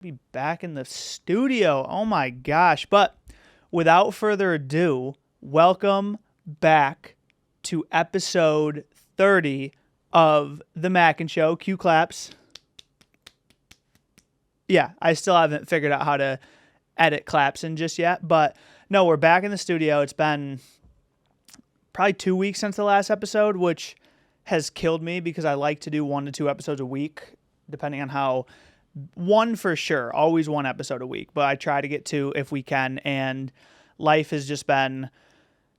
Be back in the studio. Oh my gosh. But without further ado, welcome back to episode 30 of The Mackin Show. Cue claps. Yeah, I still haven't figured out how to edit claps in just yet. But no, we're back in the studio. It's been probably 2 weeks since the last episode, which has killed me because I like to do 1 to 2 episodes a week, depending on how. One for sure, always 1 episode a week, but I try to get 2 if we can, and life has just been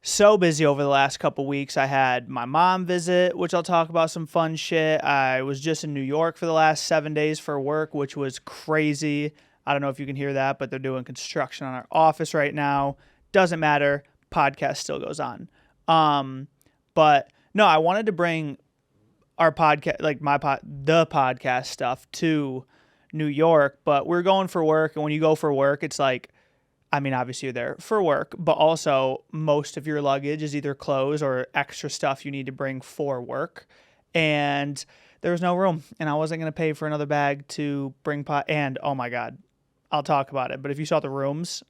so busy over the last couple weeks. I had my mom visit, which I'll talk about some fun shit. I was just in New York for the last 7 days for work, which was crazy. I don't know if you can hear that, but they're doing construction on our office right now. Doesn't matter. Podcast still goes on. But no, I wanted to bring our podcast, like the podcast stuff to New York, but we're going for work. And when you go for work, it's like, I mean, obviously you're there for work, but also most of your luggage is either clothes or extra stuff you need to bring for work. And there was no room, and I wasn't going to pay for another bag to bring and oh my God, I'll talk about it. But if you saw the rooms,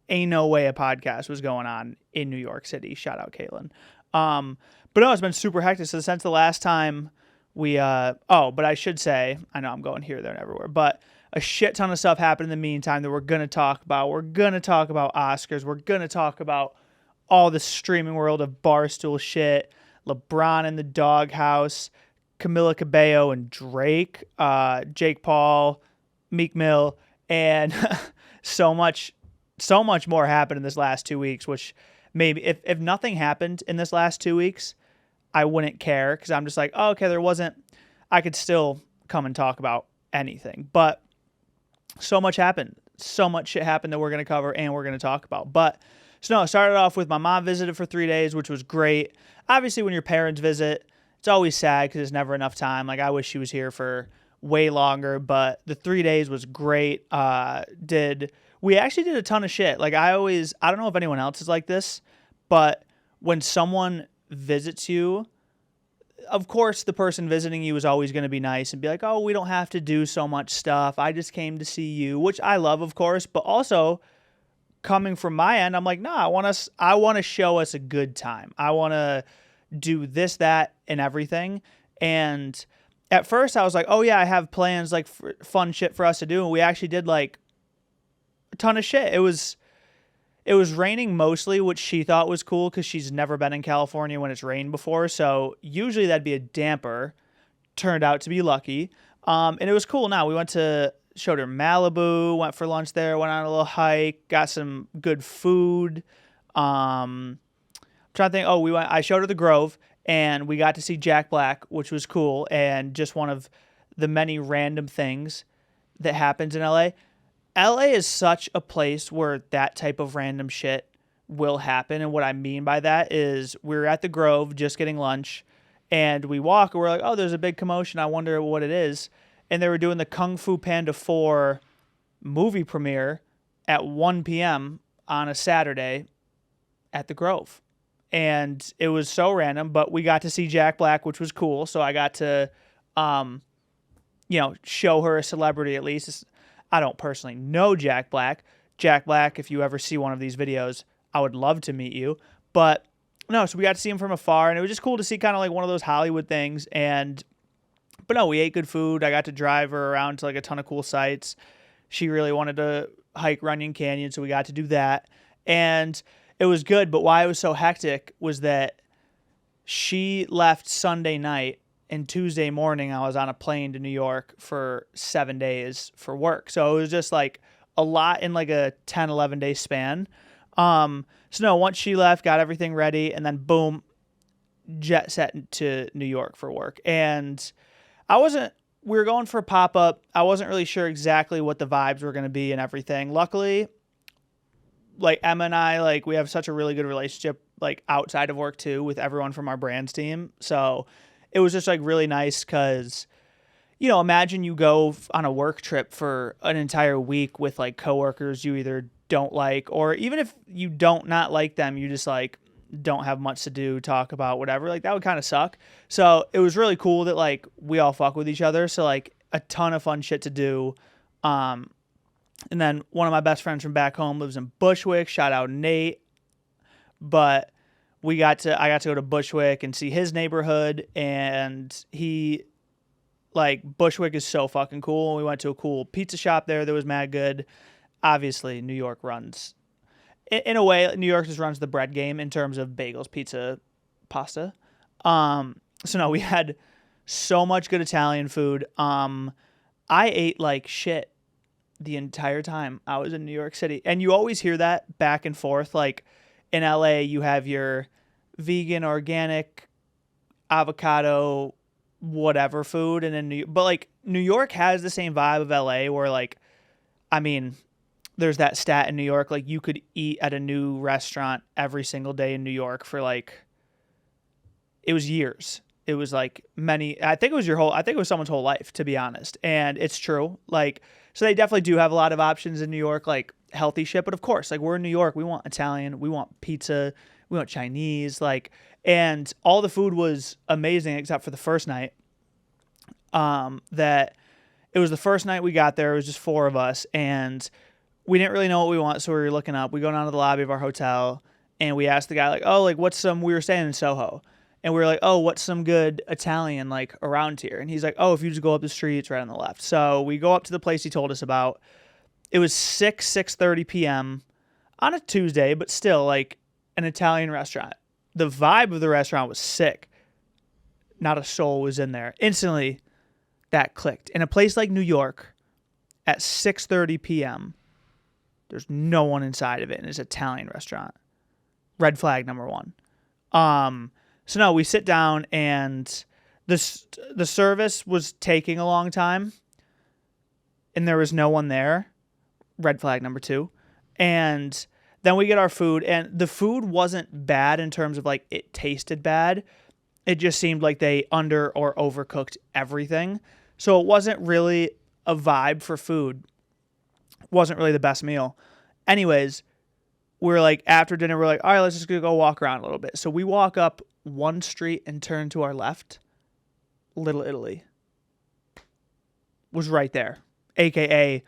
ain't no way a podcast was going on in New York City. Shout out Caitlin. But no, it's been super hectic. So since the last time but I should say, I know I'm going here, there, and everywhere, but a shit ton of stuff happened in the meantime that we're going to talk about. We're going to talk about Oscars. We're going to talk about all the streaming world of Barstool shit, Lebron in the doghouse, Camila Cabello and Drake, Jake Paul, Meek Mill, and so much more happened in this last 2 weeks, which maybe if nothing happened in this last 2 weeks, I wouldn't care because I'm just like, oh, okay, I could still come and talk about anything. But so much happened. So much shit happened that we're going to cover and we're going to talk about. But so no, I started off with my mom visited for 3 days, which was great. Obviously, when your parents visit, it's always sad because there's never enough time. Like, I wish she was here for way longer, but the 3 days was great. We actually did a ton of shit. Like, I don't know if anyone else is like this, but when someone visits you, of course the person visiting you is always going to be nice and be like, oh, we don't have to do so much stuff, I just came to see you, which I love, of course. But also coming from my end, I'm like, no, I want to show us a good time. I want to do this, that, and everything. And at first I was like, oh yeah, I have plans, like fun shit for us to do, and we actually did like a ton of shit. It was raining mostly, which she thought was cool because she's never been in California when it's rained before. So usually that'd be a damper. Turned out to be lucky. And it was cool. Now we showed her Malibu, went for lunch there, went on a little hike, got some good food. I'm trying to think. I showed her the Grove, and we got to see Jack Black, which was cool. And just one of the many random things that happens in LA. LA is such a place where that type of random shit will happen. And what I mean by that is we were at the Grove just getting lunch, and we walk and we're like, oh, there's a big commotion. I wonder what it is. And they were doing the Kung Fu Panda 4 movie premiere at 1 p.m. on a Saturday at the Grove. And it was so random, but we got to see Jack Black, which was cool. So I got to, show her a celebrity at least. I don't personally know Jack Black. Jack Black, if you ever see one of these videos, I would love to meet you. But no, so we got to see him from afar, and it was just cool to see kind of like one of those Hollywood things. But no, we ate good food. I got to drive her around to like a ton of cool sites. She really wanted to hike Runyon Canyon, so we got to do that. And it was good, but why it was so hectic was that she left Sunday night, and Tuesday morning, I was on a plane to New York for 7 days for work. So it was just like a lot in like a 10, 11-day span. So no, once she left, got everything ready, and then boom, jet set to New York for work. And we were going for a pop-up. I wasn't really sure exactly what the vibes were going to be and everything. Luckily, like Emma and I, like we have such a really good relationship, like outside of work too, with everyone from our brands team. So it was just like really nice because, imagine you go on a work trip for an entire week with like coworkers you either don't like, or even if you don't not like them, you just like don't have much to do, talk about, whatever. Like that would kind of suck. So it was really cool that like we all fuck with each other. So like a ton of fun shit to do. And then one of my best friends from back home lives in Bushwick. Shout out Nate. But I got to go to Bushwick and see his neighborhood, and Bushwick is so fucking cool. We went to a cool pizza shop there that was mad good. Obviously, New York runs, in a way, New York just runs the bread game in terms of bagels, pizza, pasta. So no, we had so much good Italian food. I ate like shit the entire time I was in New York City. And you always hear that back and forth. Like in LA, you have your vegan, organic, avocado, whatever food. And then New York has the same vibe of LA where there's that stat in New York, like you could eat at a new restaurant every single day in New York for it was years. It was I think it was someone's whole life, to be honest. And it's true. So they definitely do have a lot of options in New York, like healthy shit. But of course, we're in New York. We want Italian. We want pizza. We want Chinese. And all the food was amazing except for the first night. That it was the first night we got there. It was just 4 of us. And we didn't really know what we want. So we were looking up. We go down to the lobby of our hotel and we asked the guy, we were staying in Soho. And we were like, oh, what's some good Italian around here? And he's like, oh, if you just go up the street, it's right on the left. So we go up to the place he told us about. It was 6:30 p.m. on a Tuesday, but still an Italian restaurant. The vibe of the restaurant was sick. Not a soul was in there. Instantly, that clicked. In a place like New York, at 6:30 p.m., there's no one inside of it, and it's an Italian restaurant. Red flag number 1. So no, we sit down and the service was taking a long time and there was no one there. Red flag number 2. And then we get our food and the food wasn't bad in terms of it tasted bad. It just seemed like they under or overcooked everything. So it wasn't really a vibe for food. It wasn't really the best meal. Anyways, we're after dinner, we're all right, let's just go walk around a little bit. So we walk up one street and turn to our left. Little Italy was right there, aka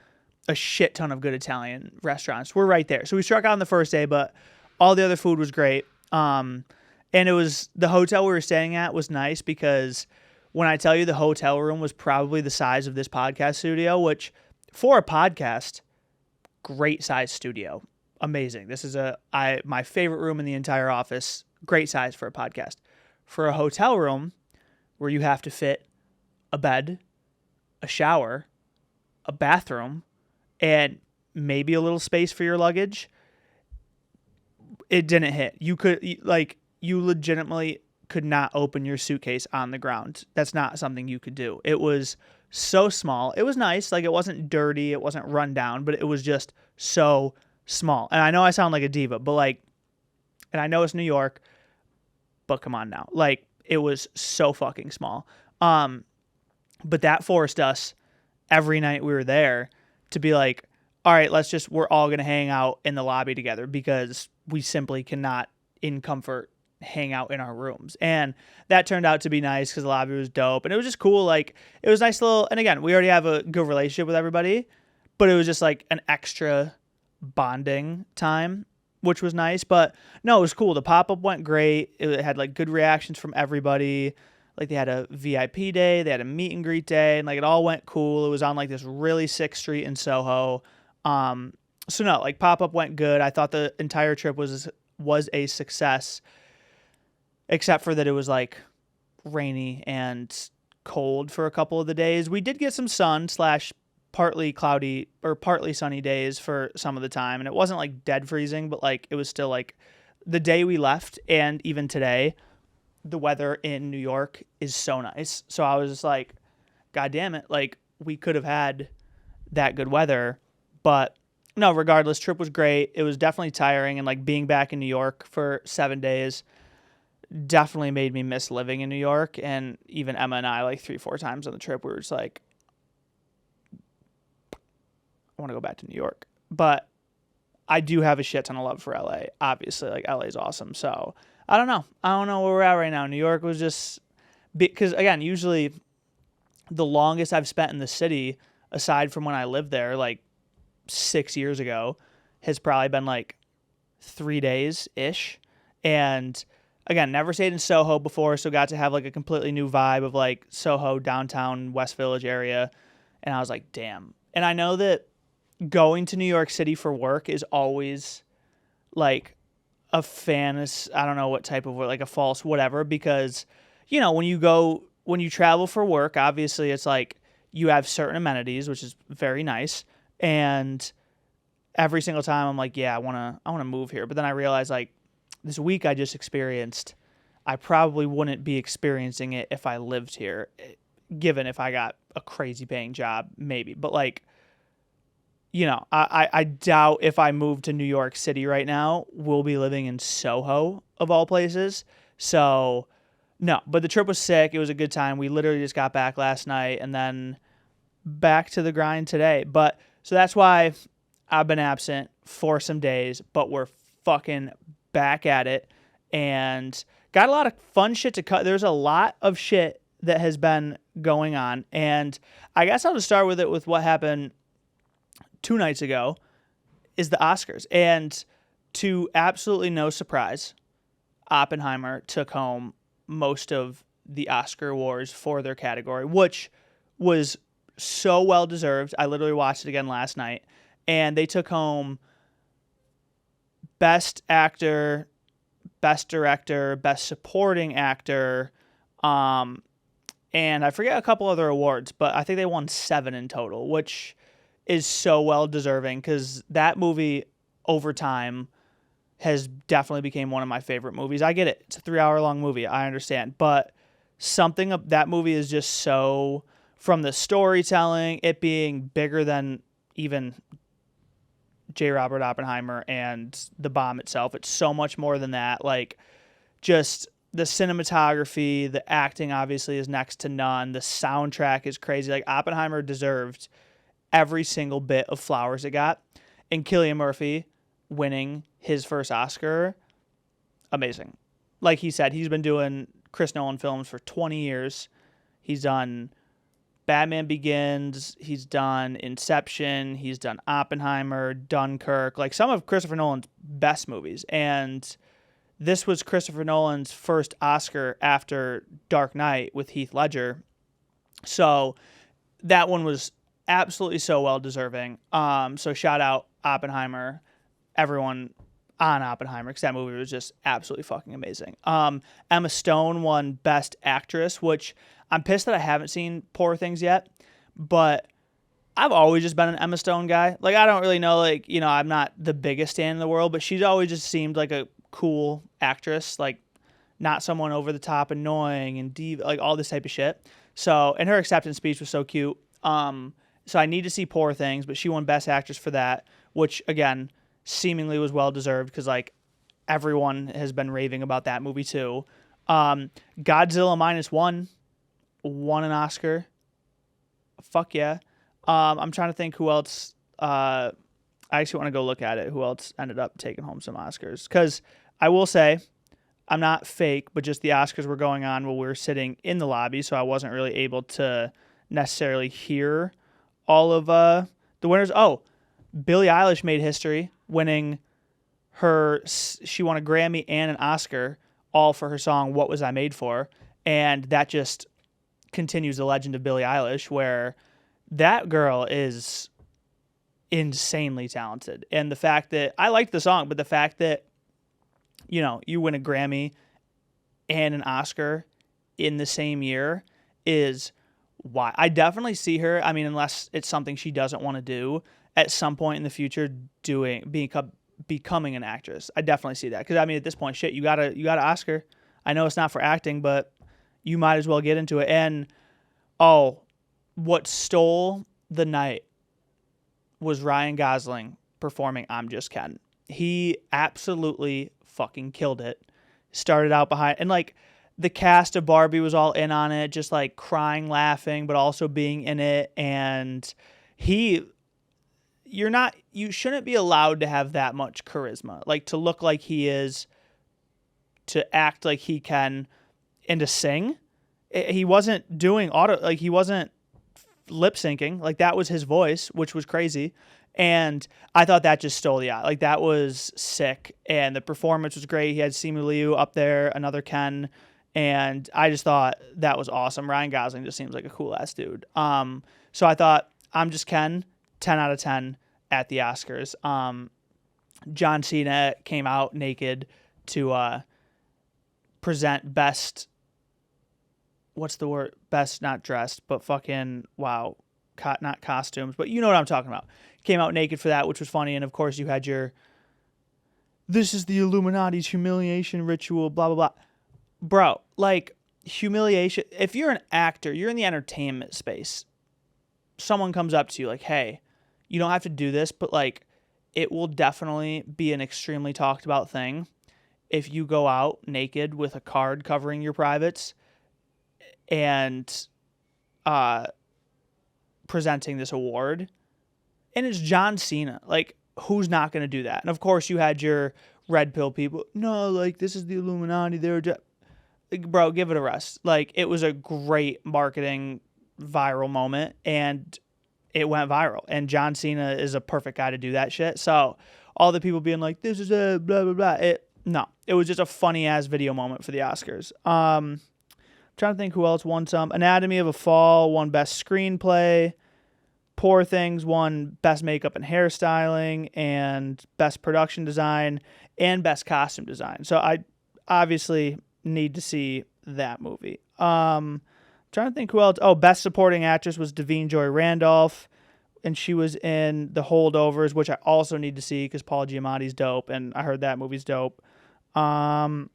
a shit ton of good Italian restaurants. We're right there. So we struck out on the first day, but all the other food was great. And it was the hotel we were staying at was nice because when I tell you the hotel room was probably the size of this podcast studio, which for a podcast, great size studio. Amazing. This is my favorite room in the entire office. Great size for a podcast. For a hotel room where you have to fit a bed, a shower, a bathroom, and maybe a little space for your luggage, it didn't hit. You legitimately could not open your suitcase on the ground. That's not something you could do. It was so small. It was nice. It wasn't dirty. It wasn't run down, but it was just so small. And I know I sound like a diva, but and I know it's New York, but come on now. It was so fucking small. But that forced us every night we were there to be all right, we're all going to hang out in the lobby together because we simply cannot in comfort hang out in our rooms. And that turned out to be nice because the lobby was dope. And it was just cool. It was nice little, and again, we already have a good relationship with everybody, but it was just an extra bonding time, which was nice. But no, it was cool. The pop-up went great. It had good reactions from everybody. They had a VIP day, they had a meet and greet day, and it all went cool. It was on this really sick street in Soho. So no, pop-up went good. I thought the entire trip was a success, except for that it was rainy and cold for a couple of the days. We did get some sun / partly cloudy or partly sunny days for some of the time. And it wasn't dead freezing, but it was still the day we left. And even today, the weather in New York is so nice. So I was just God damn it. We could have had that good weather, but no, regardless, trip was great. It was definitely tiring. And being back in New York for 7 days definitely made me miss living in New York. And even Emma and I 3-4 times on the trip, we were just I want to go back to New York. But I do have a shit ton of love for LA. Obviously, LA is awesome. So I don't know. I don't know where we're at right now. New York was just because, again, usually the longest I've spent in the city, aside from when I lived there like 6 years ago, has probably been like 3 days ish. And again, never stayed in Soho before, so got to have like a completely new vibe of like Soho, downtown, West Village area. And I was like, damn. And I know that going to New York City for work is always like a fantasy, I don't know what type of, like a false whatever, because, you know, when you travel for work, obviously it's like you have certain amenities, which is very nice. And every single time I'm like, yeah, I want to move here. But then I realized like this week I just experienced, I probably wouldn't be experiencing it if I lived here, given if I got a crazy paying job, maybe. But like, you know, I doubt if I moved to New York City right now, we'll be living in Soho of all places. So no, but the trip was sick. It was a good time. We literally just got back last night and then back to the grind today. But so that's why I've been absent for some days, but we're fucking back at it and got a lot of fun shit to cut. There's a lot of shit that has been going on. And I guess I'll just start with it with what happened 2 nights ago is the Oscars. And to absolutely no surprise, Oppenheimer took home most of the Oscar awards for their category, which was so well deserved. I literally watched it again last night. And they took home Best Actor, Best Director, Best Supporting Actor, and I forget a couple other awards, but I think they won 7 in total, which is so well deserving because that movie over time has definitely became one of my favorite movies. I get it. It's a 3-hour long movie. I understand. But something of that movie is just so, from the storytelling, it being bigger than even J. Robert Oppenheimer and the bomb itself. It's so much more than that. Like, just the cinematography, the acting obviously is next to none. The soundtrack is crazy. Like, Oppenheimer deserved every single bit of flowers it got. And Cillian Murphy winning his first Oscar, amazing. Like he said, he's been doing Chris Nolan films for 20 years. He's done Batman Begins, he's done Inception, he's done Oppenheimer, Dunkirk, like some of Christopher Nolan's best movies. And this was Christopher Nolan's first Oscar after Dark Knight with Heath Ledger. So that one was absolutely so well deserving. So shout out Oppenheimer, everyone on Oppenheimer, because that movie was just absolutely fucking amazing. Emma Stone won Best Actress, which I'm pissed that I haven't seen Poor Things yet, but I've always just been an Emma Stone guy. Like, I don't really know, like, you know, I'm not the biggest fan in the world, but she's always just seemed like a cool actress, like not someone over the top, annoying and diva, like all this type of shit. So, and her acceptance speech was so cute. So I need to see Poor Things, but she won Best Actress for that, which, again, seemingly was well-deserved because, like, everyone has been raving about that movie, too. Godzilla Minus One won an Oscar. Fuck yeah. I'm trying to think who else. I actually want to go look at it, who else ended up taking home some Oscars. Because I will say, I'm not fake, but just the Oscars were going on while we were sitting in the lobby, so I wasn't really able to necessarily hear all of the winners. Oh, Billie Eilish made history, winning she won a Grammy and an Oscar, all for her song "What Was I Made For," and that just continues the legend of Billie Eilish, where that girl is insanely talented. And the fact that I liked the song, but the fact that, you know, you win a Grammy and an Oscar in the same year is why I definitely see her. I mean, unless it's something she doesn't want to do at some point in the future, becoming an actress. I definitely see that. Because I mean, at this point, shit, you got an Oscar. I know it's not for acting, but you might as well get into it. And what stole the night was Ryan Gosling performing "I'm Just Ken." He absolutely fucking killed it. Started out behind, and like, the cast of Barbie was all in on it, just like crying, laughing, but also being in it. And you shouldn't be allowed to have that much charisma, like to look like he is, to act like he can, and to sing. He wasn't doing he wasn't lip syncing. Like, that was his voice, which was crazy. And I thought that just stole the eye. Like, that was sick. And the performance was great. He had Simu Liu up there, another Ken. And I just thought that was awesome. Ryan Gosling just seems like a cool-ass dude. So I thought, I'm just Ken, 10 out of 10 at the Oscars. John Cena came out naked to present best, what's the word? Best not dressed, but fucking, wow, not costumes, but you know what I'm talking about. Came out naked for that, which was funny. And of course you had your, this is the Illuminati's humiliation ritual, blah, blah, blah. Bro, like, humiliation, if you're an actor, you're in the entertainment space, someone comes up to you like, hey, you don't have to do this, but like, it will definitely be an extremely talked about thing if you go out naked with a card covering your privates and presenting this award. And it's John Cena. Like, who's not going to do that? And of course you had your red pill people. No, like, this is the Illuminati. They're bro, give it a rest. Like, it was a great marketing viral moment, and it went viral. And John Cena is a perfect guy to do that shit. So all the people being like, this is a blah, blah, blah. It was just a funny ass video moment for the Oscars. Trying to think who else won some. Anatomy of a Fall won Best Screenplay. Poor Things won Best Makeup and Hairstyling and Best Production Design and Best Costume Design. So I obviously need to see that movie. Trying to think who else. Oh, Best Supporting Actress was Davine Joy Randolph, and she was in The Holdovers, which I also need to see because Paul Giamatti's dope, and I heard that movie's dope. And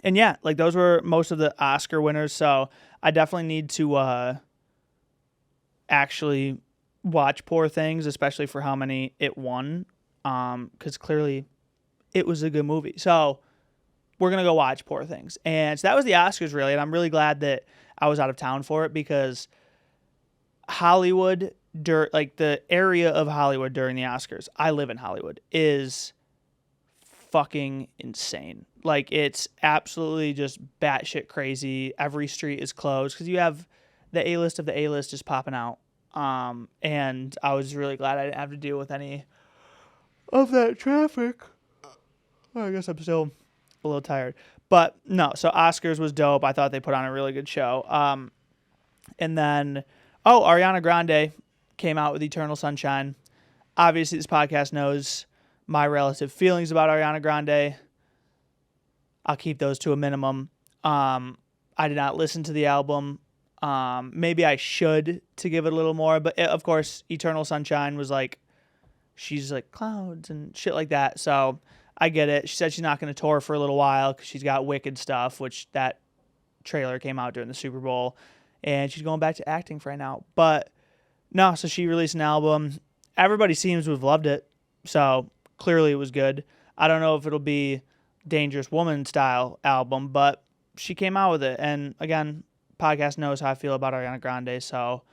yeah, like, those were most of the Oscar winners, so I definitely need to actually watch Poor Things, especially for how many it won, because clearly it was a good movie. So we're going to go watch Poor Things. And so that was the Oscars, really, and I'm really glad that I was out of town for it, because Hollywood, like the area of Hollywood during the Oscars, I live in Hollywood, is fucking insane. Like, it's absolutely just batshit crazy. Every street is closed because you have the A-list of the A-list just popping out. And I was really glad I didn't have to deal with any of that traffic. Well, I guess I'm still a little tired. But no, so Oscars was dope. I thought they put on a really good show. And then, Ariana Grande came out with Eternal Sunshine. Obviously, this podcast knows my relative feelings about Ariana Grande. I'll keep those to a minimum. I did not listen to the album. Maybe I should to give it a little more. But, of course, Eternal Sunshine was like, she's like clouds and shit like that. So I get it. She said she's not going to tour for a little while because she's got Wicked stuff, which that trailer came out during the Super Bowl. And she's going back to acting for right now. But no, so she released an album. Everybody seems to have loved it. So clearly it was good. I don't know if it'll be Dangerous Woman style album, but she came out with it. And again, podcast knows how I feel about Ariana Grande, so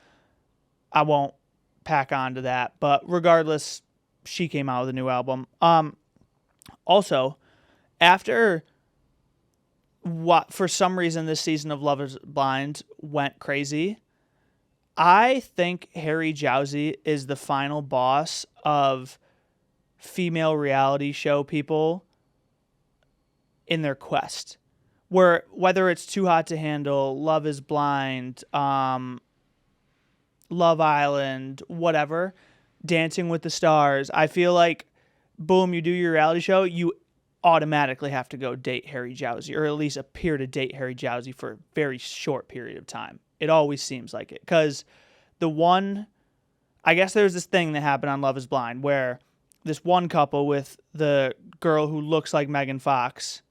I won't pack on to that. But regardless, she came out with a new album. Also, after what for some reason this season of Love is Blind went crazy, I think Harry Jowsey is the final boss of female reality show people in their quest. Where whether it's Too Hot to Handle, Love is Blind, Love Island, whatever, Dancing with the Stars, I feel like, boom, you do your reality show, you automatically have to go date Harry Jowsey, or at least appear to date Harry Jowsey for a very short period of time. It always seems like it. Because I guess there's this thing that happened on Love is Blind where this one couple with the girl who looks like Megan Fox,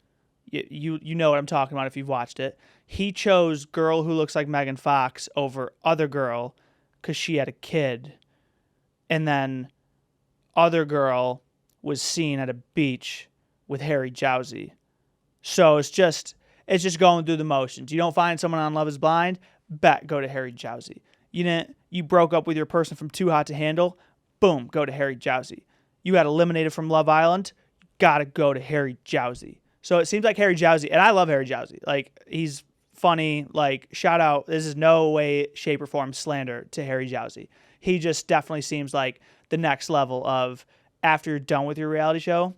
you know what I'm talking about if you've watched it. He chose girl who looks like Megan Fox over other girl because she had a kid. And then other girl was seen at a beach with Harry Jowsey. So it's just going through the motions. You don't find someone on Love is Blind, go to Harry Jowsey. You broke up with your person from Too Hot to Handle, boom, go to Harry Jowsey. You got eliminated from Love Island, gotta go to Harry Jowsey. So it seems like Harry Jowsey, and I love Harry Jowsey. Like, he's funny. Like, shout out. This is no way, shape, or form slander to Harry Jowsey. He just definitely seems like the next level of, after you're done with your reality show,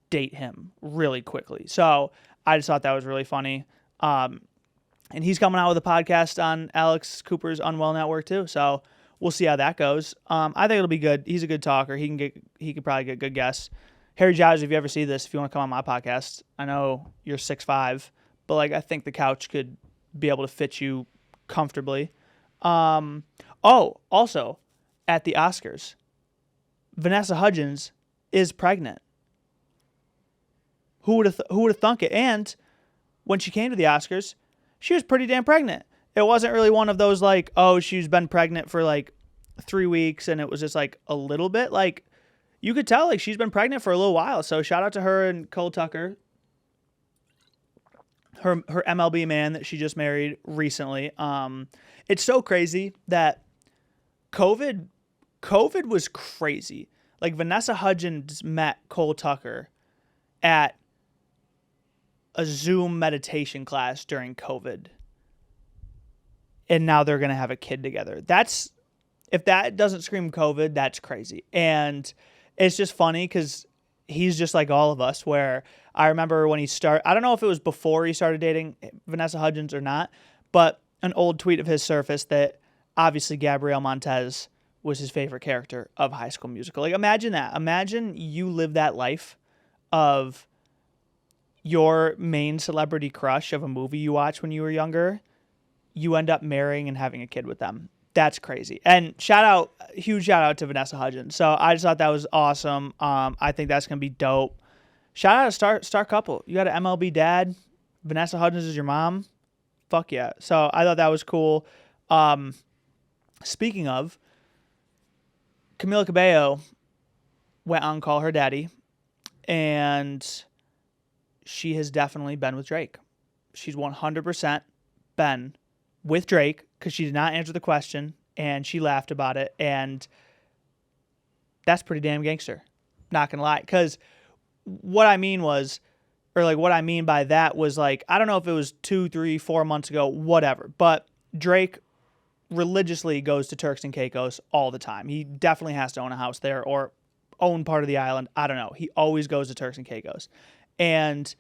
date him really quickly. So I just thought that was really funny. And he's coming out with a podcast on Alex Cooper's Unwell Network too. So we'll see how that goes. I think it'll be good. He's a good talker. He could probably get good guests. Harry Jowsey, if you ever see this, if you want to come on my podcast, I know you're 6'5", but like, I think the couch could be able to fit you comfortably. Also at the Oscars, Vanessa Hudgens is pregnant. Who would have thunk it? And when she came to the Oscars, she was pretty damn pregnant. It wasn't really one of those like, oh, she's been pregnant for like 3 weeks and it was just like a little bit. Like, you could tell like she's been pregnant for a little while. So shout out to her and Cole Tucker, her MLB man that she just married recently. It's so crazy that COVID was crazy. Like, Vanessa Hudgens met Cole Tucker at a Zoom meditation class during COVID. And now they're going to have a kid together. If that doesn't scream COVID, that's crazy. And it's just funny because he's just like all of us, where I remember when I don't know if it was before he started dating Vanessa Hudgens or not, but an old tweet of his surfaced that obviously Gabrielle Montez was his favorite character of High School Musical. Like, imagine that. Imagine you live that life of your main celebrity crush of a movie you watched when you were younger, you end up marrying and having a kid with them. That's crazy. And huge shout out to Vanessa Hudgens. So I just thought that was awesome. I think that's going to be dope. Shout out to star couple. You got an MLB dad. Vanessa Hudgens is your mom. Fuck yeah. So I thought that was cool. Speaking of, Camila Cabello went on Call Her Daddy, and she has definitely been with Drake. She's 100% been with Drake because she did not answer the question, and she laughed about it, and that's pretty damn gangster. Not gonna lie, because what I mean by that was, like, I don't know if it was 2, 3, 4 months ago, whatever, but Drake religiously goes to Turks and Caicos all the time. He definitely has to own a house there or own part of the island. I don't know. He always goes to Turks and Caicos. And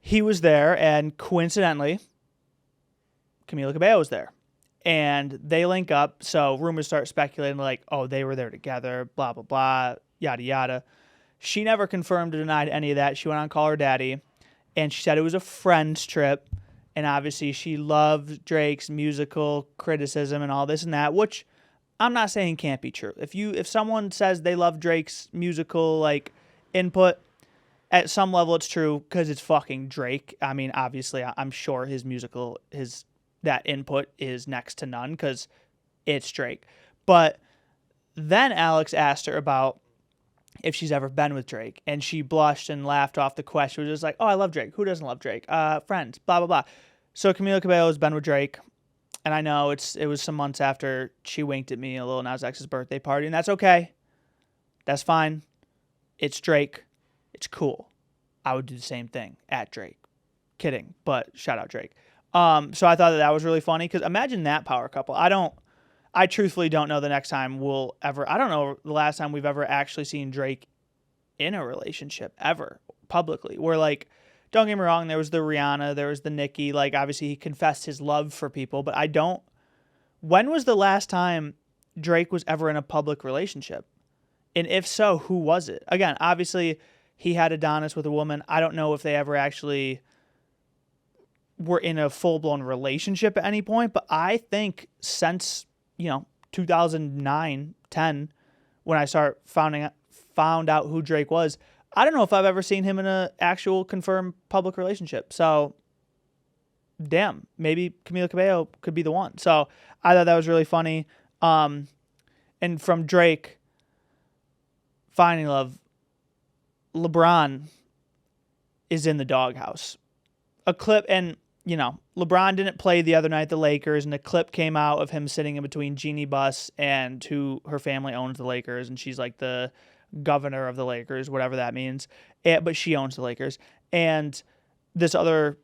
he was there, and coincidentally, Camila Cabello was there. And they link up, so rumors start speculating like, oh, they were there together, blah, blah, blah, yada, yada. She never confirmed or denied any of that. She went on Call Her Daddy, and she said it was a friend's trip. And obviously she loved Drake's musical criticism and all this and that, which I'm not saying can't be true. If someone says they love Drake's musical like input, at some level it's true because it's fucking Drake. I mean, obviously I'm sure that input is next to none because it's Drake. But then Alex asked her about if she's ever been with Drake, and she blushed and laughed off the question. She was just like, oh, I love Drake. Who doesn't love Drake? Friends, blah, blah, blah. So Camila Cabello has been with Drake, and I know it was some months after she winked at me at Lil Nas X's birthday party, and that's okay. That's fine. It's Drake. It's cool. I would do the same thing at Drake. Kidding, but shout out Drake. So I thought that was really funny, because imagine that power couple. I truthfully don't know the next time I don't know the last time we've ever actually seen Drake in a relationship ever publicly. Where, like, don't get me wrong, there was the Ariana, there was the Nicki, like, obviously he confessed his love for people, but when was the last time Drake was ever in a public relationship? And if so, who was it? Again, obviously he had Adonis with a woman. I don't know if they ever actually were in a full-blown relationship at any point, but I think since 2009, 10, when I found out who Drake was, I don't know if I've ever seen him in an actual confirmed public relationship. So, damn, maybe Camila Cabello could be the one. So, I thought that was really funny. And from Drake, finding love, LeBron is in the doghouse. A clip, and LeBron didn't play the other night, the Lakers, and a clip came out of him sitting in between Jeannie Buss and her family owns the Lakers, and she's like the governor of the Lakers, whatever that means. But she owns the Lakers. And this other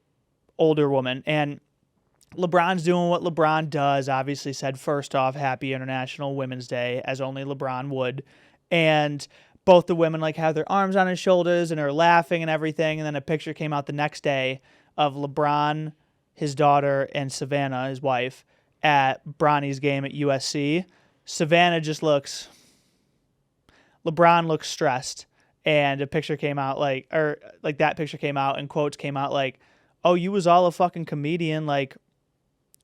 older woman, and LeBron's doing what LeBron does. Obviously said first off, Happy International Women's Day, as only LeBron would. And both the women like have their arms on his shoulders and are laughing and everything. And then a picture came out the next day of LeBron, his daughter, and Savannah, his wife, at Bronny's game at USC. Savannah just looks, LeBron looks stressed. And a picture came out that picture came out and quotes came out like, oh, you was all a fucking comedian. Like,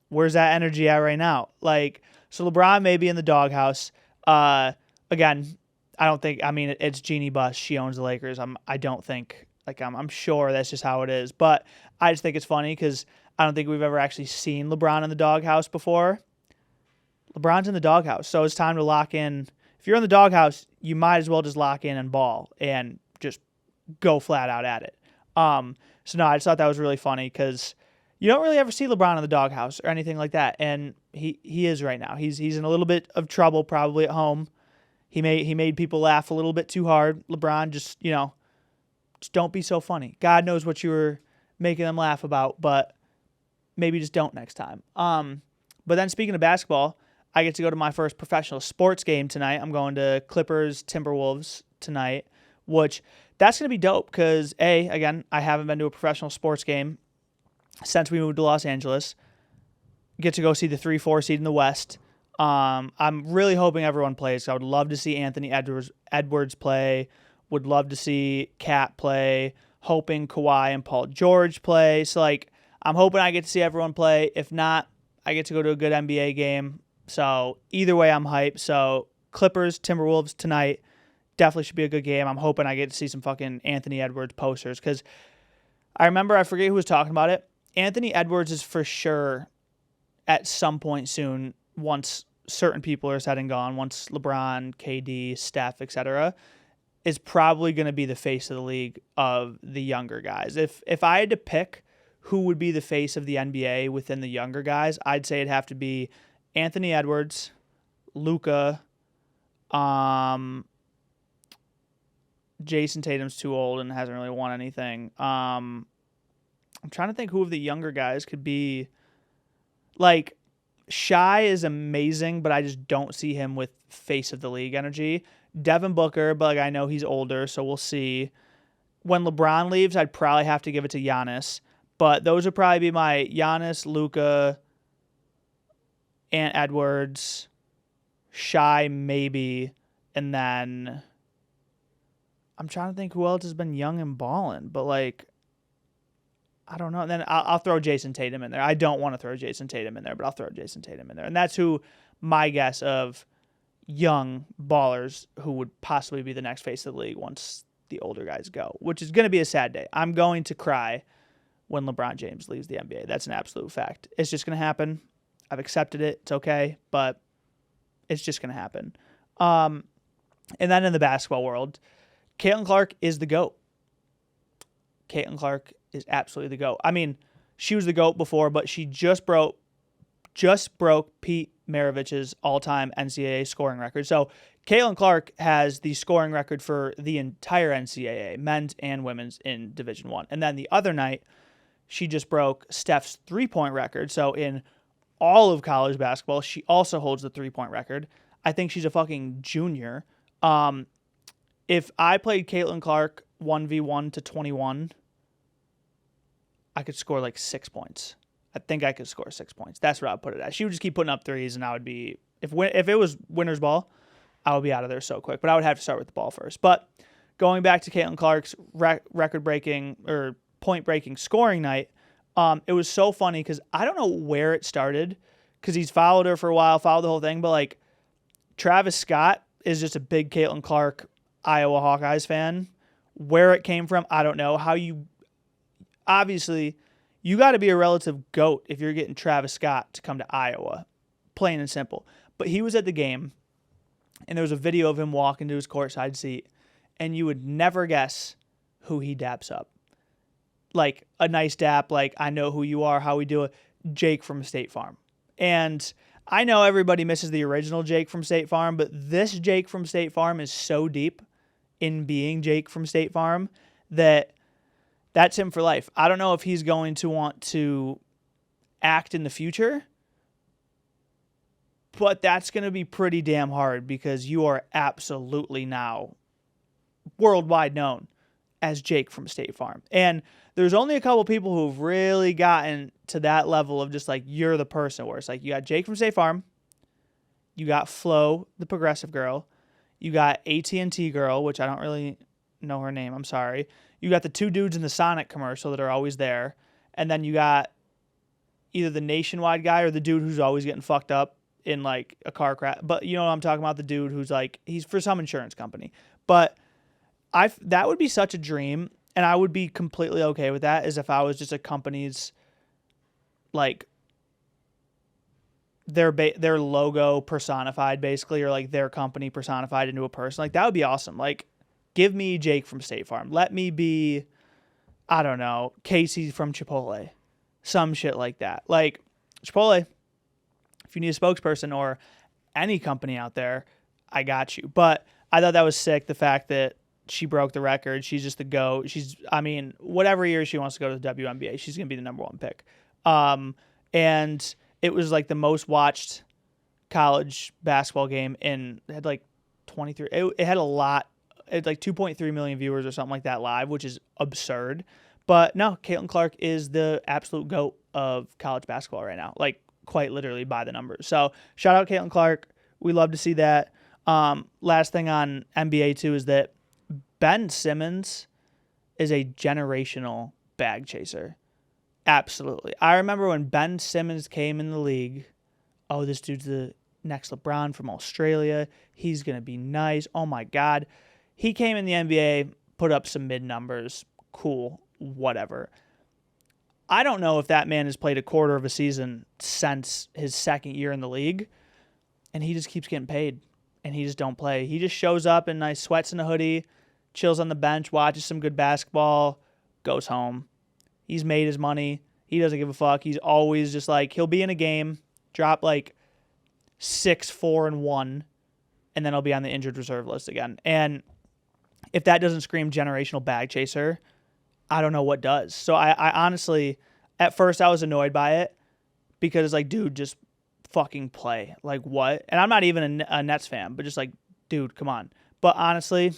where's that energy at right now? Like, so LeBron may be in the doghouse. Again, I don't think, I mean, it's Jeannie Buss. She owns the Lakers. I'm sure that's just how it is. But I just think it's funny because I don't think we've ever actually seen LeBron in the doghouse before. LeBron's in the doghouse. So it's time to lock in. If you're in the doghouse, you might as well just lock in and ball and just go flat out at it. So no, I just thought that was really funny because you don't really ever see LeBron in the doghouse or anything like that, and he is right now. He's in a little bit of trouble probably at home. He made people laugh a little bit too hard. LeBron, just don't be so funny. God knows what you were making them laugh about, but maybe just don't next time. But then speaking of basketball, I get to go to my first professional sports game tonight. I'm going to Clippers Timberwolves tonight, which that's going to be dope because, again, I haven't been to a professional sports game since we moved to Los Angeles. Get to go see the 3-4 seed in the West. I'm really hoping everyone plays. I would love to see Anthony Edwards play. Would love to see Cat play. Hoping Kawhi and Paul George play. So, I'm hoping I get to see everyone play. If not, I get to go to a good NBA game. So, either way, I'm hyped. So, Clippers, Timberwolves tonight. Definitely should be a good game. I'm hoping I get to see some fucking Anthony Edwards posters because I forget who was talking about it. Anthony Edwards is for sure at some point soon, once certain people are said and gone, once LeBron, KD, Steph, etc., is probably going to be the face of the league of the younger guys. If I had to pick who would be the face of the NBA within the younger guys, I'd say it'd have to be Anthony Edwards, Luka, Jason Tatum's too old and hasn't really won anything. I'm trying to think who of the younger guys could be. Shai is amazing, but I just don't see him with face of the league energy. Devin Booker, but I know he's older, so we'll see. When LeBron leaves, I'd probably have to give it to Giannis. But those would probably be my Giannis, Luka, and Edwards, Shai maybe, and then I'm trying to think who else has been young and balling, but I don't know. And then I'll throw Jason Tatum in there. I don't want to throw Jason Tatum in there, but I'll throw Jason Tatum in there. And that's who my guess of young ballers who would possibly be the next face of the league once the older guys go, which is going to be a sad day. I'm going to cry when LeBron James leaves the NBA. That's an absolute fact. It's just going to happen. I've accepted it. It's okay, but it's just going to happen. And then in the basketball world, Caitlin Clark is the GOAT. Caitlin Clark is absolutely the GOAT. I mean, she was the GOAT before, but she just broke Pete Maravich's all-time NCAA scoring record. So Caitlin Clark has the scoring record for the entire NCAA, men's and women's in Division I. And then the other night, she just broke Steph's three-point record. So in all of college basketball, she also holds the three-point record. I think she's a fucking junior. If I played Caitlin Clark 1v1 to 21, I could score 6 points. I think I could score 6 points. That's what I'd put it at. She would just keep putting up threes, and I would be, if it was winner's ball, I would be out of there so quick. But I would have to start with the ball first. But going back to Caitlin Clark's record-breaking or point-breaking scoring night, it was so funny because I don't know where it started because he's followed her for a while, followed the whole thing. But Travis Scott is just a big Caitlin Clark Iowa Hawkeyes fan. Where it came from, I don't know. Obviously, you got to be a relative GOAT if you're getting Travis Scott to come to Iowa. Plain and simple. But he was at the game, and there was a video of him walking to his courtside seat, and you would never guess who he daps up. A nice dap, I know who you are, how we do it. Jake from State Farm. And I know everybody misses the original Jake from State Farm, but this Jake from State Farm is so deep in being Jake from State Farm that's him for life. I don't know if he's going to want to act in the future. But that's going to be pretty damn hard because you are absolutely now worldwide known as Jake from State Farm. And there's only a couple people who've really gotten to that level of just like, you're the person, where it's like, you got Jake from State Farm, you got Flo, the progressive girl, you got AT&T girl, which I don't really know her name, I'm sorry. You got the two dudes in the Sonic commercial that are always there. And then you got either the Nationwide guy or the dude who's always getting fucked up in like a car crash. But you know what I'm talking about? The dude who's like, he's for some insurance company. But that would be such a dream, and I would be completely okay with that, as if I was just a company's, like, their logo personified, basically, or like their company personified into a person. Like, that would be awesome. Like, give me Jake from State Farm. Let me be, I don't know, Casey from Chipotle. Some shit like that. Like, Chipotle, if you need a spokesperson or any company out there, I got you. But I thought that was sick, the fact that she broke the record. She's just the GOAT. Whatever year she wants to go to the WNBA, she's going to be the number one pick. And it was like the most watched college basketball game, and it had like 23. It had a lot. It had like 2.3 million viewers or something like that live, which is absurd. But no, Caitlin Clark is the absolute GOAT of college basketball right now. Like, quite literally by the numbers. So shout out Caitlin Clark. We love to see that. Last thing on NBA too is that Ben Simmons is a generational bag chaser. Absolutely. I remember when Ben Simmons came in the league. Oh, this dude's the next LeBron from Australia. He's going to be nice. Oh my God. He came in the NBA, put up some mid numbers. Cool. Whatever. I don't know if that man has played a quarter of a season since his second year in the league, and he just keeps getting paid, and he just don't play. He just shows up in nice sweats and a hoodie, chills on the bench, watches some good basketball, goes home. He's made his money. He doesn't give a fuck. He's always just like, he'll be in a game, drop like 6, 4, and 1, and then he'll be on the injured reserve list again. And if that doesn't scream generational bag chaser, I don't know what does. So I honestly, at first I was annoyed by it because it's like, dude, just fucking play. Like, what? And I'm not even a Nets fan, but just like, dude, come on. But honestly,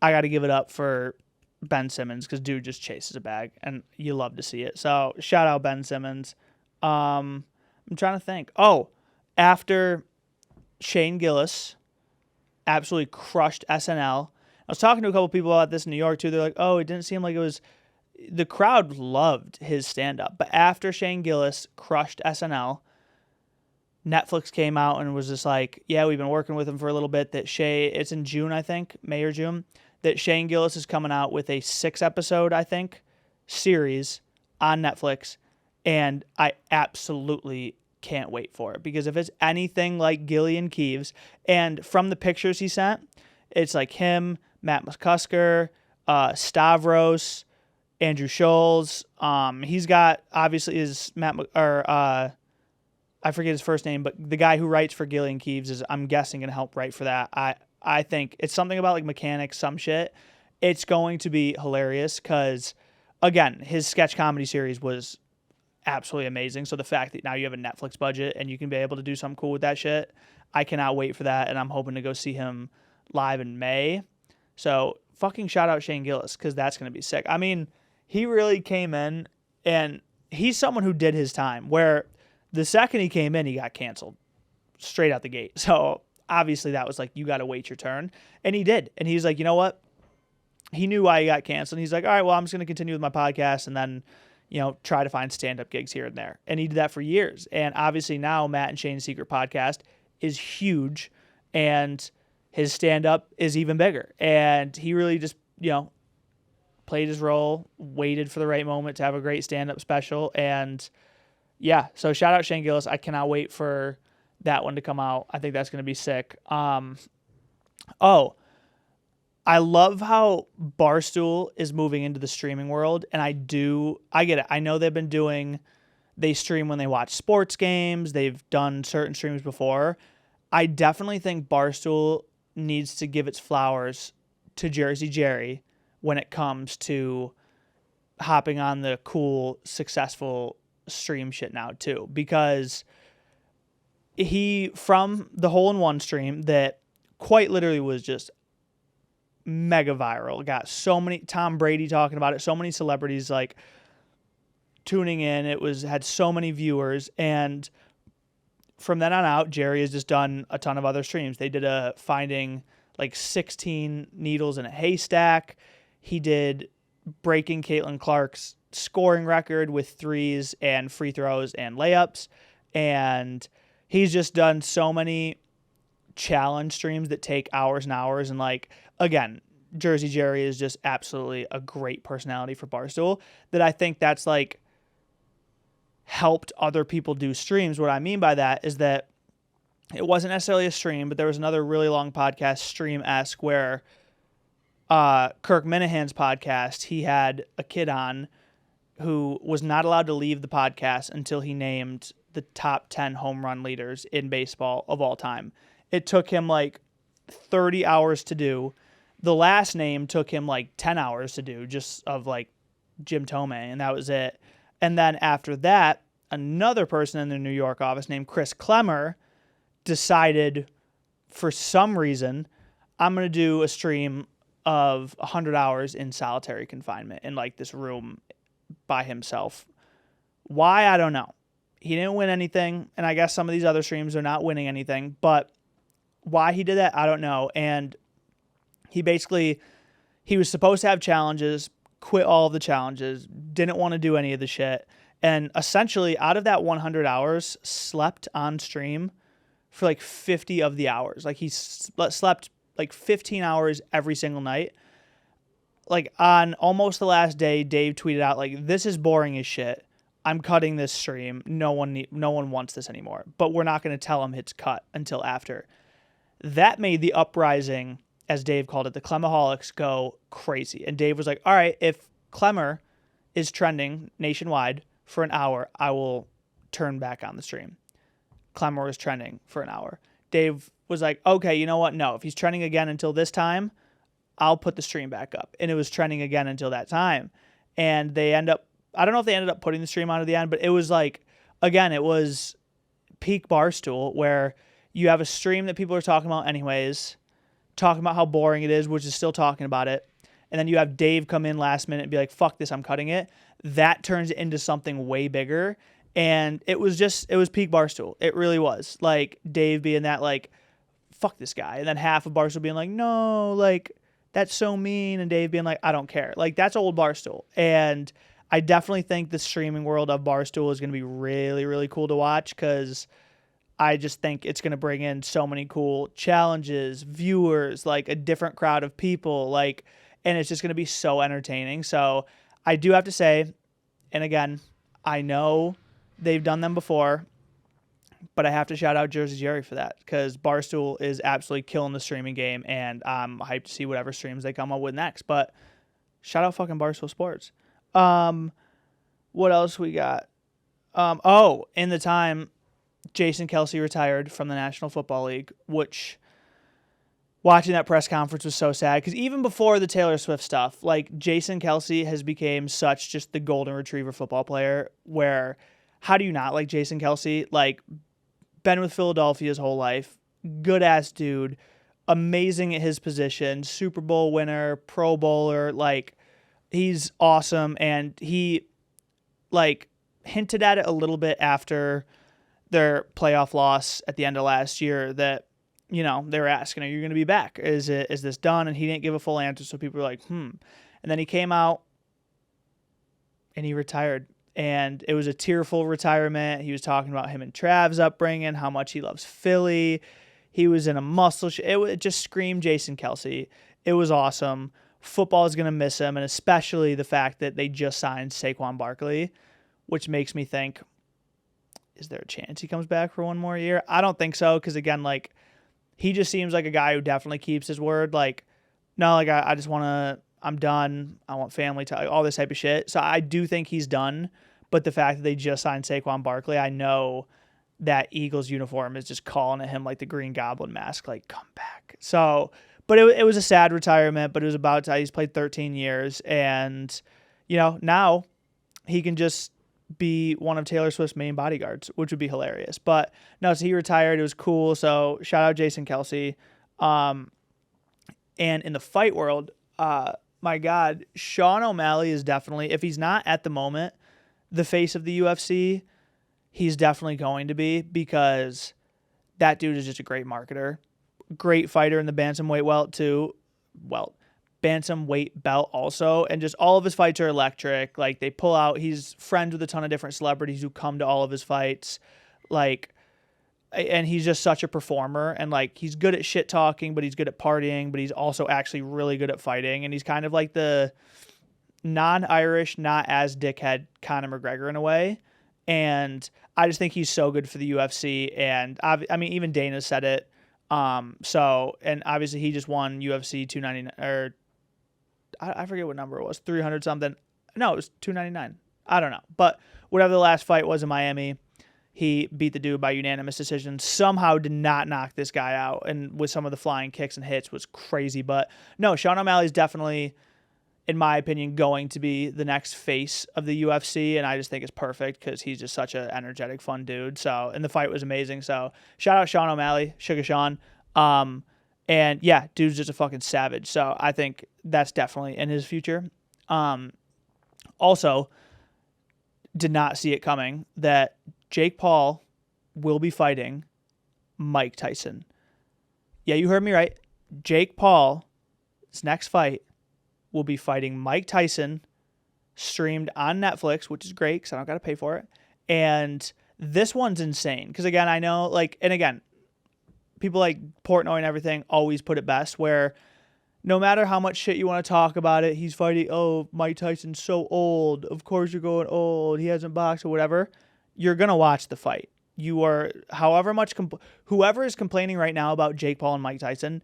I got to give it up for Ben Simmons because dude just chases a bag, and you love to see it. So shout out Ben Simmons. I'm trying to think. Oh, after Shane Gillis absolutely crushed SNL, I was talking to a couple people about this in New York too. They're like, oh, it didn't seem like it was, the crowd loved his stand-up. But after Shane Gillis crushed SNL, Netflix came out and was just like, yeah, we've been working with him for a little bit. It's in June, I think, May or June, that Shane Gillis is coming out with a 6-episode, I think, series on Netflix. And I absolutely can't wait for it, because if it's anything like Gillian Keeves, and from the pictures he sent, it's like him, Matt McCusker, Stavros, Andrew Scholes. He's got, obviously, his I forget his first name, but the guy who writes for Gillian Keeves is, I'm guessing, going to help write for that. I think it's something about like mechanics, some shit. It's going to be hilarious because, again, his sketch comedy series was absolutely amazing. So the fact that now you have a Netflix budget and you can be able to do something cool with that shit, I cannot wait for that. And I'm hoping to go see him live in May. So fucking shout out Shane Gillis, because that's going to be sick. I mean, he really came in, and he's someone who did his time, where the second he came in, he got canceled straight out the gate. So obviously that was like, you got to wait your turn. And he did. And he's like, you know what? He knew why he got canceled. And he's like, all right, well, I'm just going to continue with my podcast and then, you know, try to find stand-up gigs here and there. And he did that for years. And obviously now Matt and Shane's Secret Podcast is huge, and his stand-up is even bigger. And he really just, you know, played his role, waited for the right moment to have a great stand-up special. And yeah, so shout out Shane Gillis. I cannot wait for that one to come out. I think that's going to be sick. I love how Barstool is moving into the streaming world, and I get it. I know they stream when they watch sports games. They've done certain streams before. I definitely think Barstool needs to give its flowers to Jersey Jerry when it comes to hopping on the cool, successful stream shit now too, because he, from the hole-in-one stream that quite literally was just mega viral, got so many, Tom Brady talking about it, so many celebrities like tuning in, had so many viewers, and from then on out, Jerry has just done a ton of other streams. They did a finding like 16 needles in a haystack. He did breaking Caitlin Clark's scoring record with threes and free throws and layups. And he's just done so many challenge streams that take hours and hours. And like, again, Jersey Jerry is just absolutely a great personality for Barstool, that I think that's like helped other people do streams. What I mean by that is that it wasn't necessarily a stream, but there was another really long podcast, Stream-esque, where Kirk Minahan's podcast, he had a kid on who was not allowed to leave the podcast until he named the top 10 home run leaders in baseball of all time. It took him like 30 hours to do. The last name took him like 10 hours to do, just of like Jim Thome, and that was it. And then after that, another person in the New York office named Chris Klemmer decided, for some reason, I'm going to do a stream of 100 hours in solitary confinement in like this room by himself. Why? I don't know. He didn't win anything, and I guess some of these other streams are not winning anything, but why he did that, I don't know. And he was supposed to have challenges, quit all of the challenges, didn't want to do any of the shit, and essentially out of that 100 hours, slept on stream for like 50 of the hours. Like he slept like 15 hours every single night. Like on almost the last day, Dave tweeted out like, "This is boring as shit. I'm cutting this stream. No one wants this anymore." But we're not going to tell him it's cut until after. That made the uprising, as Dave called it, the Clemaholics, go crazy. And Dave was like, "All right, if Klemmer is trending nationwide for an hour, I will turn back on the stream." Klemmer was trending for an hour. Dave was like, "Okay, you know what? No, if he's trending again until this time, I'll put the stream back up." And it was trending again until that time. And I don't know if they ended up putting the stream on at the end, but it was like, again, it was peak Barstool, where you have a stream that people are talking about anyways, talking about how boring it is, which is still talking about it. And then you have Dave come in last minute and be like, "Fuck this, I'm cutting it." That turns it into something way bigger. And it was peak Barstool. It really was. Like Dave being that like, "Fuck this guy." And then half of Barstool being like, "No, like that's so mean." And Dave being like, "I don't care." Like that's old Barstool. And I definitely think the streaming world of Barstool is going to be really, really cool to watch, because I just think it's going to bring in so many cool challenges, viewers, like a different crowd of people, like, and it's just going to be so entertaining. So I do have to say, and again, I know they've done them before, but I have to shout out Jersey Jerry for that, because Barstool is absolutely killing the streaming game, and I'm hyped to see whatever streams they come up with next. But shout out fucking Barstool Sports. What else we got? In the time, Jason Kelce retired from the National Football League, which watching that press conference was so sad, because even before the Taylor Swift stuff, like Jason Kelce has become such just the golden retriever football player, where how do you not like Jason Kelce? Like, been with Philadelphia his whole life, good ass dude, amazing at his position, Super Bowl winner, Pro Bowler, like he's awesome. And he like hinted at it a little bit after their playoff loss at the end of last year, that, you know, they were asking, "Are you going to be back? Is this done?" And he didn't give a full answer. So people were like, And then he came out and he retired, and it was a tearful retirement. He was talking about him and Trav's upbringing, how much he loves Philly. He was in a muscle. It just screamed Jason Kelce. It was awesome. Football is going to miss him, and especially the fact that they just signed Saquon Barkley, which makes me think, is there a chance he comes back for one more year? I don't think so, because again, like, he just seems like a guy who definitely keeps his word. Like, no, like I just want to, I'm done. I want family time, all this type of shit. So I do think he's done. But the fact that they just signed Saquon Barkley, I know that Eagles uniform is just calling at him like the Green Goblin mask, like, "Come back." So, but it was a sad retirement, but it was about time. He's played 13 years, and, you know, now he can just be one of Taylor Swift's main bodyguards, which would be hilarious. But no, so he retired. It was cool. So shout out Jason Kelce. And in the fight world, my God, Sean Omally is definitely, if he's not at the moment the face of the UFC, he's definitely going to be, because that dude is just a great marketer. Great fighter in the bantamweight bantamweight belt also, and just all of his fights are electric. Like, they pull out, he's friends with a ton of different celebrities who come to all of his fights, like, and he's just such a performer, and like, he's good at shit talking, but he's good at partying, but he's also actually really good at fighting, and he's kind of like the non-Irish, not as dickhead Conor McGregor in a way. And I just think he's so good for the UFC, and I mean, even Dana said it. So, and obviously he just won UFC 299, or I forget what number it was, 300 something. No, it was 299. I don't know. But whatever the last fight was in Miami, he beat the dude by unanimous decision. Somehow did not knock this guy out. And with some of the flying kicks and hits was crazy. But no, Sean O'Malley is definitely, in my opinion, going to be the next face of the UFC. And I just think it's perfect because he's just such an energetic, fun dude. So, and the fight was amazing. So shout out Sean O'Malley, Sugar Sean. And yeah, dude's just a fucking savage. So I think that's definitely in his future. Also, did not see it coming that Jake Paul will be fighting Mike Tyson. Yeah, you heard me right. Jake Paul's next fight will be fighting Mike Tyson, streamed on Netflix, which is great because I don't got to pay for it. And this one's insane because, again, I know, like, and again, people like Portnoy and everything always put it best, where no matter how much shit you want to talk about it, he's fighting, oh, Mike Tyson's so old. Of course you're going old. He hasn't boxed or whatever. You're going to watch the fight. You are, however much, whoever is complaining right now about Jake Paul and Mike Tyson,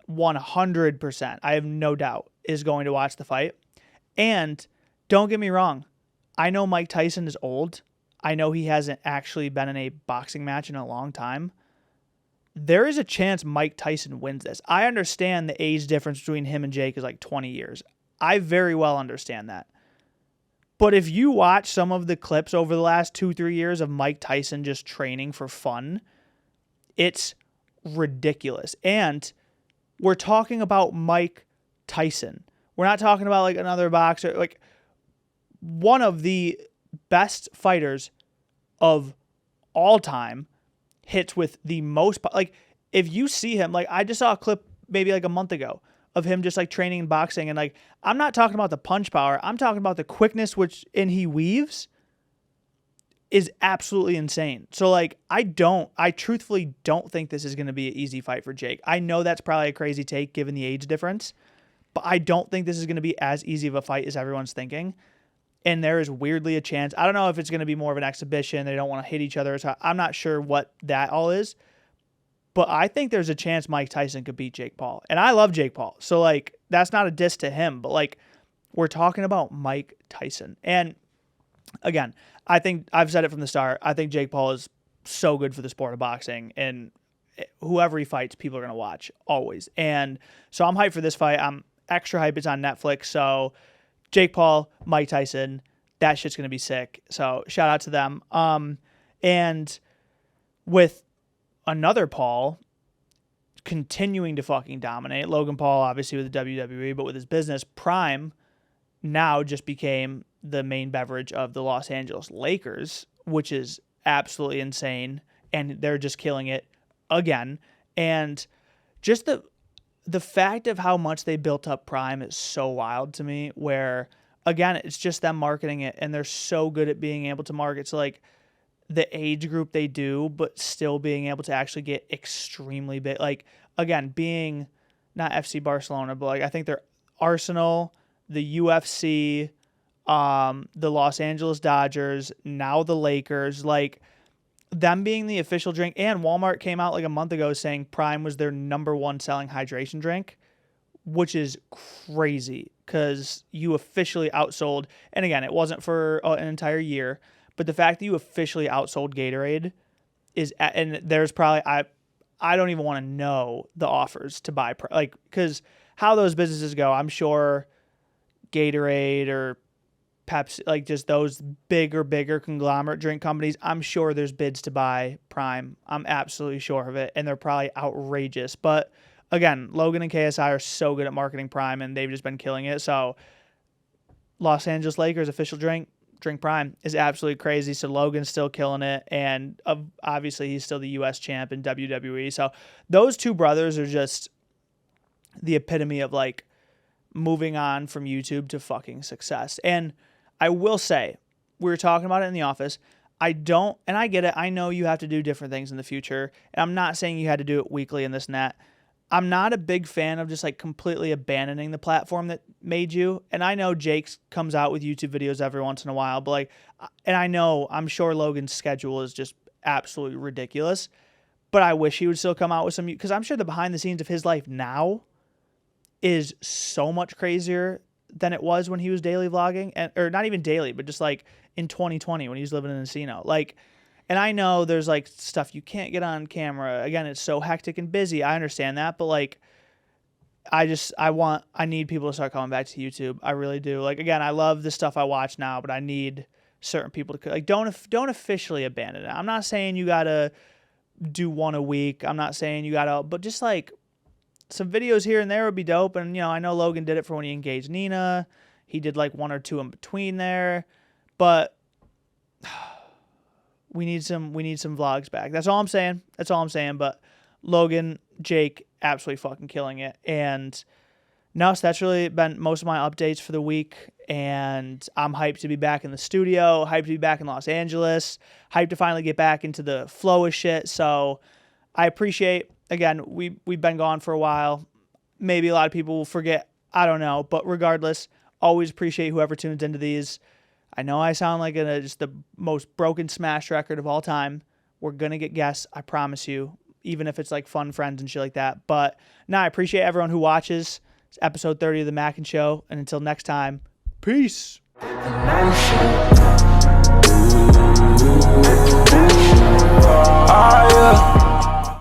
100%, I have no doubt, is going to watch the fight. And don't get me wrong, I know Mike Tyson is old. I know he hasn't actually been in a boxing match in a long time. There is a chance Mike Tyson wins this. I understand the age difference between him and Jake is like 20 years. I very well understand that. But if you watch some of the clips over the last 2-3 years of Mike Tyson just training for fun, it's ridiculous. And we're talking about Mike Tyson. We're not talking about like another boxer, like one of the best fighters of all time. Hits with the most, like, if you see him, like, I just saw a clip maybe like a month ago of him just like training and boxing, and like, I'm not talking about the punch power, I'm talking about the quickness and he weaves is absolutely insane. So like, I truthfully don't think this is going to be an easy fight for Jake. I know that's probably a crazy take given the age difference, but I don't think this is going to be as easy of a fight as everyone's thinking. And there is weirdly a chance. I don't know if it's going to be more of an exhibition. They don't want to hit each other. I'm not sure what that all is. But I think there's a chance Mike Tyson could beat Jake Paul. And I love Jake Paul. So, like, that's not a diss to him. But, like, we're talking about Mike Tyson. And, again, I think I've said it from the start. I think Jake Paul is so good for the sport of boxing. And whoever he fights, people are going to watch, always. And so I'm hyped for this fight. I'm extra hyped. It's on Netflix. So Jake Paul, Mike Tyson, that shit's going to be sick. So shout out to them. And with another Paul continuing to fucking dominate, Logan Paul obviously with the WWE, but with his business, Prime now just became the main beverage of the Los Angeles Lakers, which is absolutely insane. And they're just killing it again. And just the fact of how much they built up Prime is so wild to me, where, again, it's just them marketing it, and they're so good at being able to market to, like, the age group they do, but still being able to actually get extremely big. Like, again, being not FC Barcelona, but, like, I think they're Arsenal, the UFC, the Los Angeles Dodgers, now the Lakers, like, them being the official drink, and Walmart came out like a month ago saying Prime was their number one selling hydration drink, which is crazy because you officially outsold. And again, it wasn't for an entire year, but the fact that you officially outsold Gatorade is, and there's probably, I don't even want to know the offers to buy, like, because how those businesses go, I'm sure Gatorade or Pepsi, like just those bigger conglomerate drink companies, I'm sure there's bids to buy Prime. I'm absolutely sure of it. And they're probably outrageous. But again, Logan and KSI are so good at marketing Prime, and they've just been killing it. So Los Angeles Lakers official drink Prime is absolutely crazy. So Logan's still killing it. And obviously he's still the U.S. champ in WWE. So those two brothers are just the epitome of like moving on from YouTube to fucking success. And I will say, we were talking about it in the office. I get it. I know you have to do different things in the future. And I'm not saying you had to do it weekly and this and that. I'm not a big fan of just like completely abandoning the platform that made you. And I know Jake comes out with YouTube videos every once in a while, but like, and I'm sure Logan's schedule is just absolutely ridiculous, but I wish he would still come out with some, because I'm sure the behind the scenes of his life now is so much crazier than it was when he was daily vlogging, or not even daily, but just like in 2020 when he was living in Encino. Like, and I know there's like stuff you can't get on camera. Again, it's so hectic and busy. I understand that, but like, I need people to start coming back to YouTube. I really do. Like, again, I love the stuff I watch now, but I need certain people to like, don't officially abandon it. I'm not saying you gotta do one a week. I'm not saying you gotta, but just like some videos here and there would be dope. And, you know, I know Logan did it for when he engaged Nina. He did like one or two in between there, but we need some vlogs back. That's all I'm saying. But Logan, Jake, absolutely fucking killing it. And no, so that's really been most of my updates for the week. And I'm hyped to be back in the studio, hyped to be back in Los Angeles, hyped to finally get back into the flow of shit. So I appreciate, again, we've been gone for a while. Maybe a lot of people will forget. I don't know. But regardless, always appreciate whoever tunes into these. I know I sound like just the most broken smash record of all time. We're going to get guests, I promise you, even if it's like fun friends and shit like that. But I appreciate everyone who watches. It's episode 30 of The Mackin Show. And until next time, peace.